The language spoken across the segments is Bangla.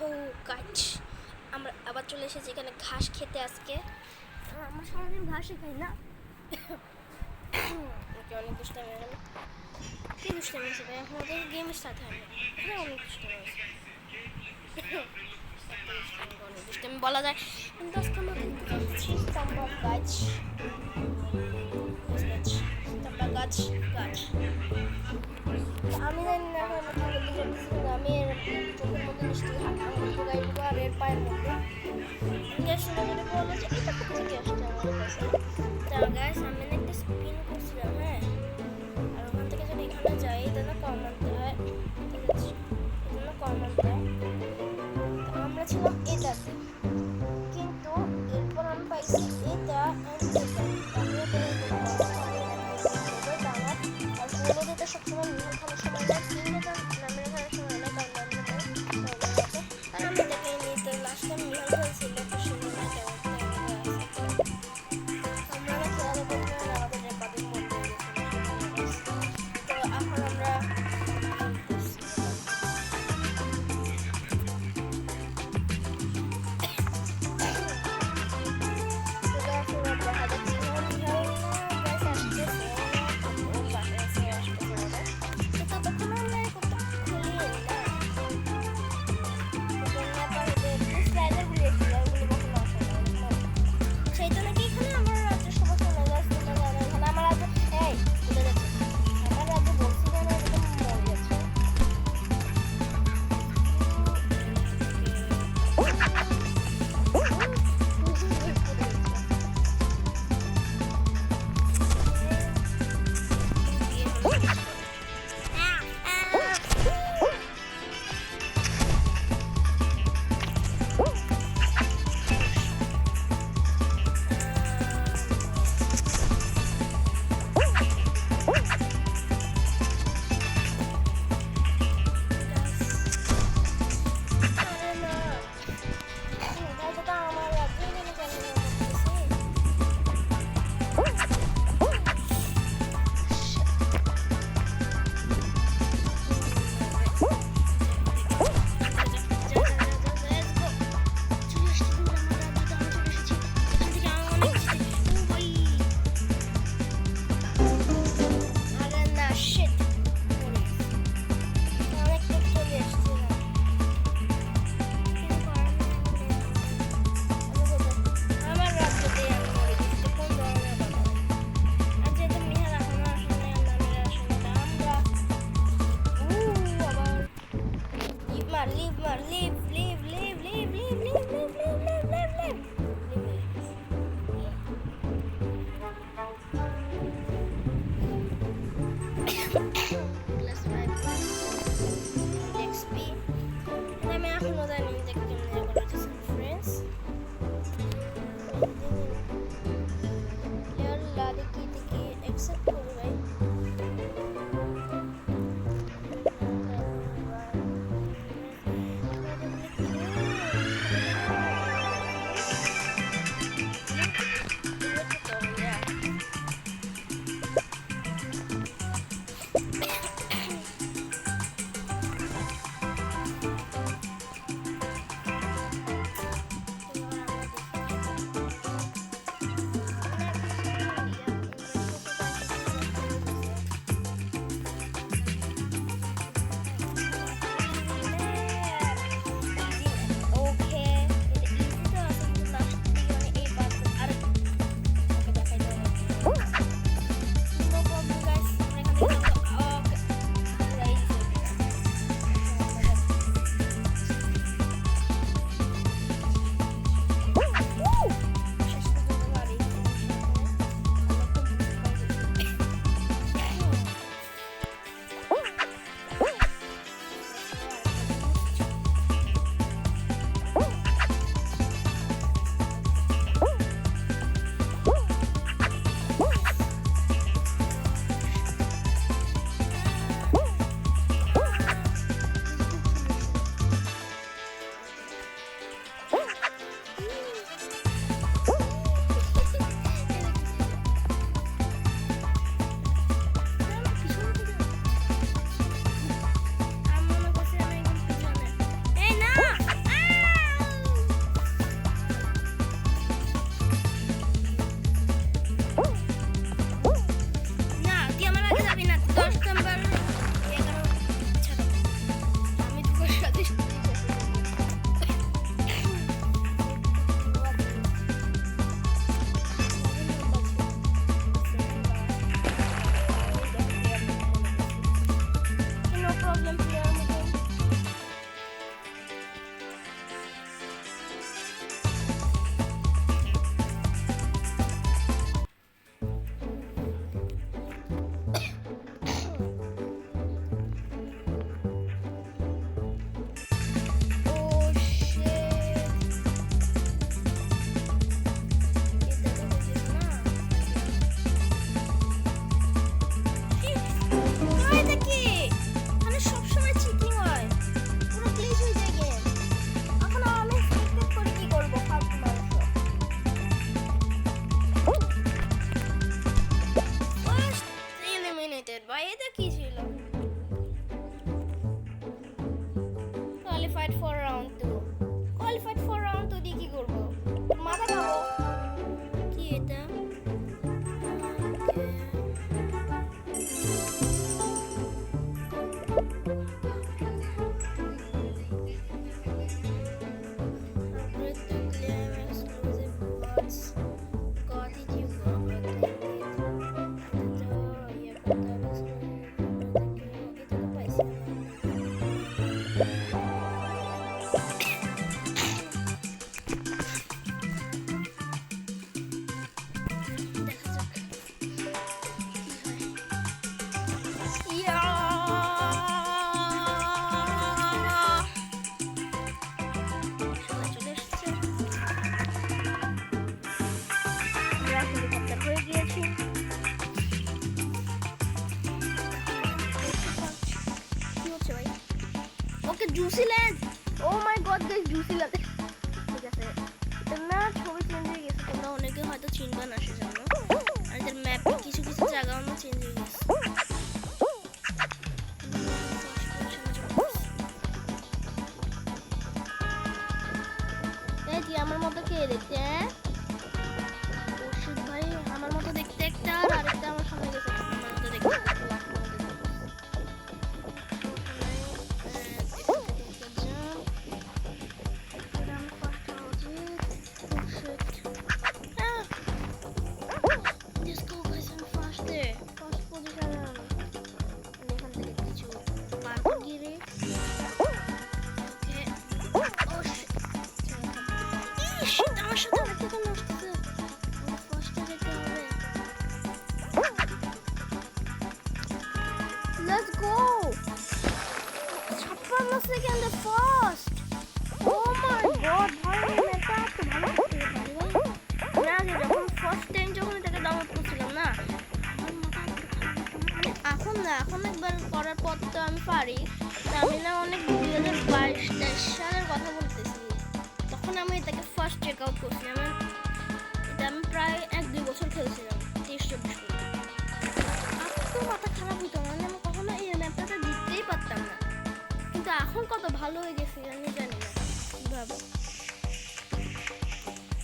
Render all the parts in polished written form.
সো গাইজ আমরা আবার চলে এসেছি এখানে ঘাস খেতে আজকে। আমরা সারাদিন ঘাসই খাই না। ওকে অনেক দুষ্টামি হয়ে গেল। কি দুষ্টামি আছে ভাই, এখন ওদের গেম স্টার্ট হয়নি। হ্যাঁ অনেক দুষ্টামি আছে, অনেক দুষ্টামি বলা যায়। কিন্তু আজকে আমরা খেলতে যাচ্ছি তাম্বা গাছ। তাম্বা গাছ গাছ আমি জানি না এখন আমি কি বলতে চাইতেছি, আমি এর চোখের মধ্যে মিষ্টি আঙুল ঢুকাই দিব আর এর পায়ের মধ্যে গ্যাস মধ্যে বললো যে এটা কোথা থেকে আসছে আমার কাছে। তা গ্যাস আমি না একটা স্পিন করছিলাম, হ্যাঁ, আর ওখান থেকে যদি এখানে যাই তাহলে কম আনতে হয়, ঠিক আছে, এই জন্য কম আনতে হয়। তো আমরা ছিলাম এটাতে, কিন্তু এরপর আমি পাইছি এটা অ্যান্ড এটা। আর হলুদ এটা সবসময় মিহির খাওয়ার সময় না, তিনটা নামের খাওয়ার সময় না, কারণ আর আমি এটাকে নিতে লাস্ট টাইম মিহির খেয়েছিল, তো সুন্দর না কেমন আমরা না খেয়াল করতে আমাদের রেকর্ডিং বন্ধ হয়ে গেছে। তো এখন আমরা qualified for round 2 qualified for round 2 দিয়ে কি করব মাথা খাবো কি এটা জুসিল্যান্ড ও মাই গড গাইস জুসিল্যান্ড ঠিক আছে এটা না ছবি চেঞ্জ হয়ে গেছে তোমরা অনেকে হয়তো চিনবা না সেজন্য আর এর ম্যাপে কিছু কিছু জায়গা অন্য চেঞ্জ হয়ে গেছে এই যে আমার মতো কে দেখতে হ্যাঁ ওষুধ ভাই আমার মতো দেখতে একটা আর আরেকটা আমার সামনে গেছে আমার মতো দেখতে Let's go! 56 সেকেন্ডে ফার্স্ট ও মাই গড ভাই এটা তো ভালো না আগে যখন ফার্স্ট টাইম যখন এটাকে ডাউনলোড করছিলাম না এখন না এখন একবার করার পর তো আমি পারি আমি না অনেক 2022 সালের কথা বলতেছি তখন আমি এটাকে ফার্স্ট চেক আউট করছিলাম এটা আমি প্রায় 1-2 বছর খেলছিলাম 23-24 তো মাথা খারাপ হতো মানে আমি কখনো এই ম্যাপটাতে দিতেই পারতাম না কিন্তু এখন কত ভালো হয়ে গেছে আমি জানি না কিভাবে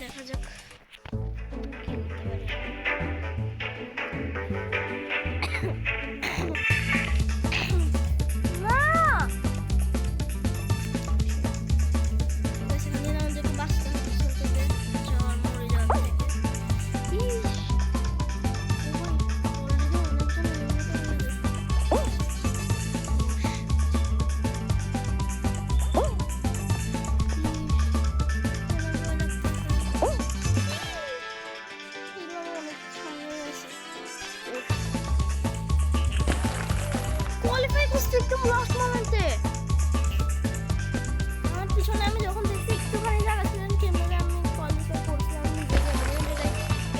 দেখা যাক কি করতে একদম লাস্ট মোমেন্টে আমার পিছনে আমি যখন দেখছি একটুখানি জায়গা ছিলেন ক্যামেরা আমি কোয়ালিফাই করছিলাম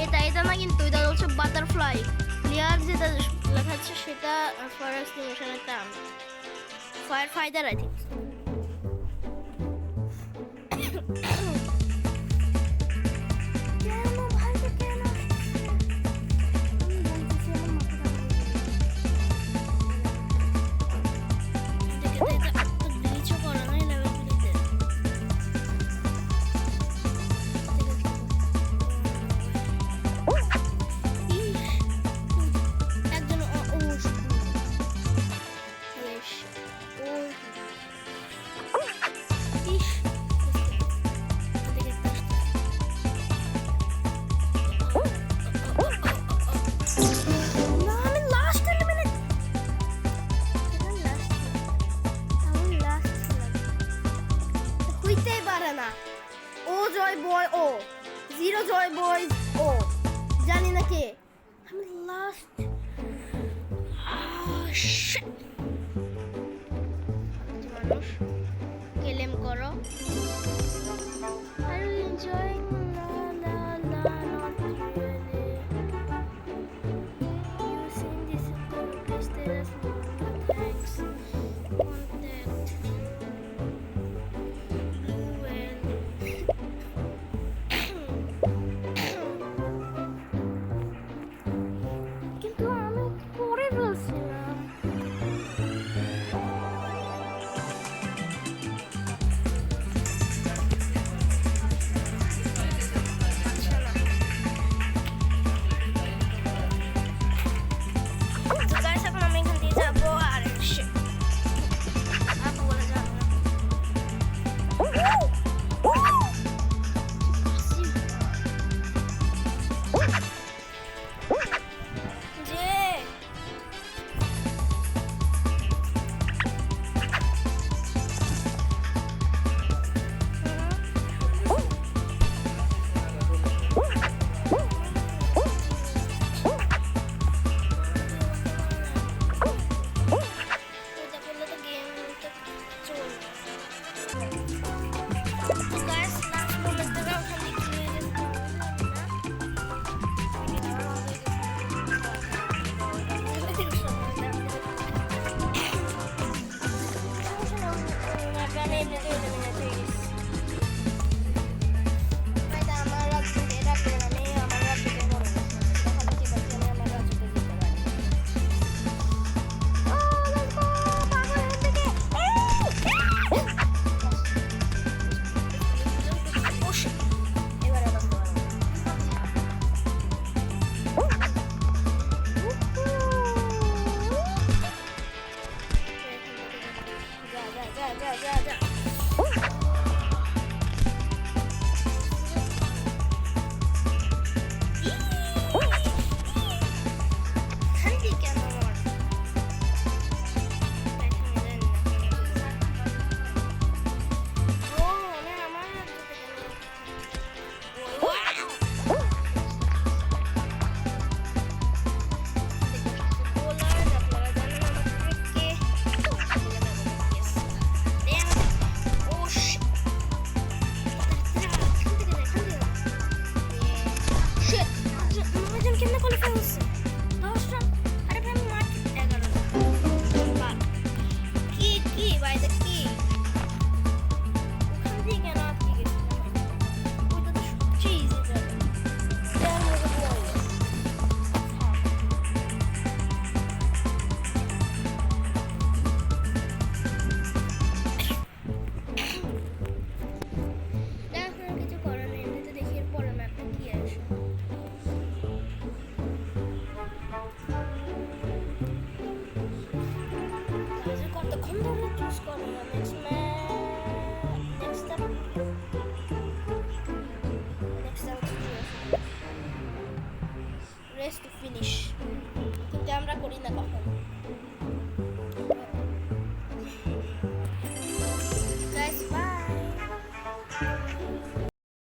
এটা না কিন্তু এটা হচ্ছে বাটারফ্লাই প্লেয়ার যেটা লেখা আছে সেটা ফায়ার এক্সটিংগুইশারের নাম fire fighter I think joy boy ও জিরো জয় বয় ও জানি না কে আমি লাস্ট মানুষ কেলেম করো আর এনজয়িং না not really you seen this please tell us thanks contact finish, কিন্তু আমরা করি না কখন। Guys by.